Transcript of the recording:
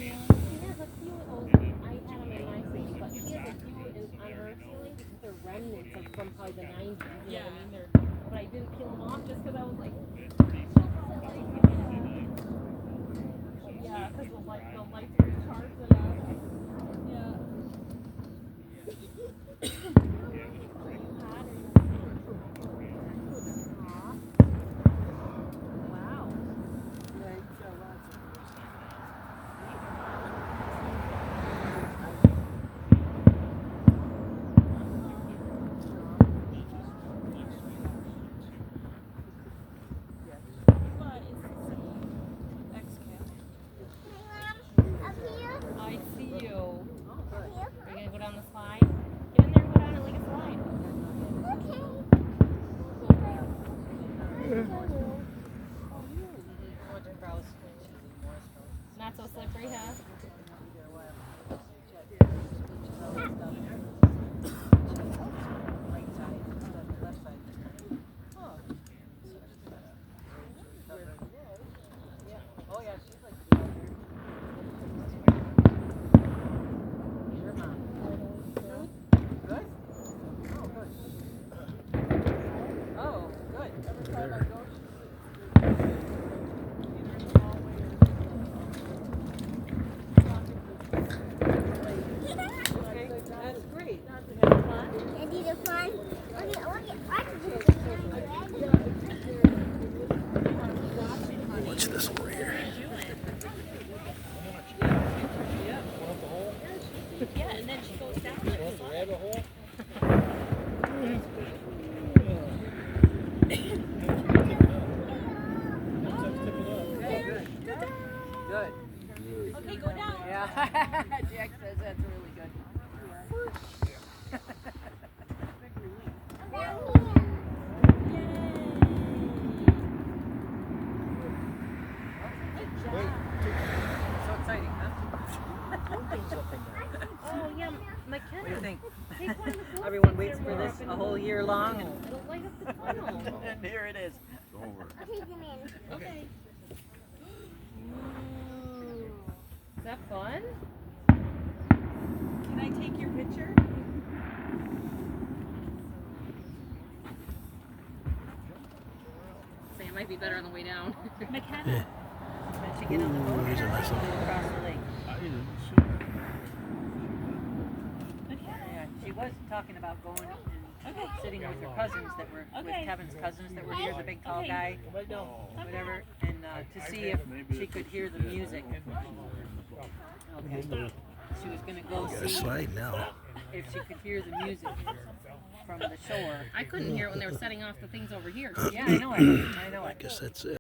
has a few of those. I had them in my city, but she has a few on her ceiling because they're remnants of from probably the 90s. You know what I mean? But I didn't peel them off just because I was like, yeah, because the lights recharge and yeah. Wow. I see you. Are you gonna go down the slide? Get in there and go down it like a slide. Not so slippery, huh? Oh yeah, she's like your mom. Good? Oh, good. Every time I go, okay, that's great. Watch this over here. Yeah, and then she goes down the rabbit hole? Good. Okay, go down. Yeah, Jack says that's really good. So exciting, huh? Oh, yeah, McKenna. What do you think? Take one of the floats Everyone up waits there for more this up in a the whole year long, and It'll light up the tunnel. and here it is. Okay. Ooh. Is that fun? Can I take your picture? Say it might be better on the way down. McKenna. Did she get on the boat? There's a nice one. Across the lake. I didn't see Yeah, she was talking about going and sitting with her cousins that were with Kevin's cousins that were here, the big tall guy, whatever, and to see if she could hear the music. Okay. She was gonna go it. see Slide now. if she could hear the music from the shore. I couldn't hear it when they were setting off the things over here. Yeah, I know it. I know I it. guess that's it.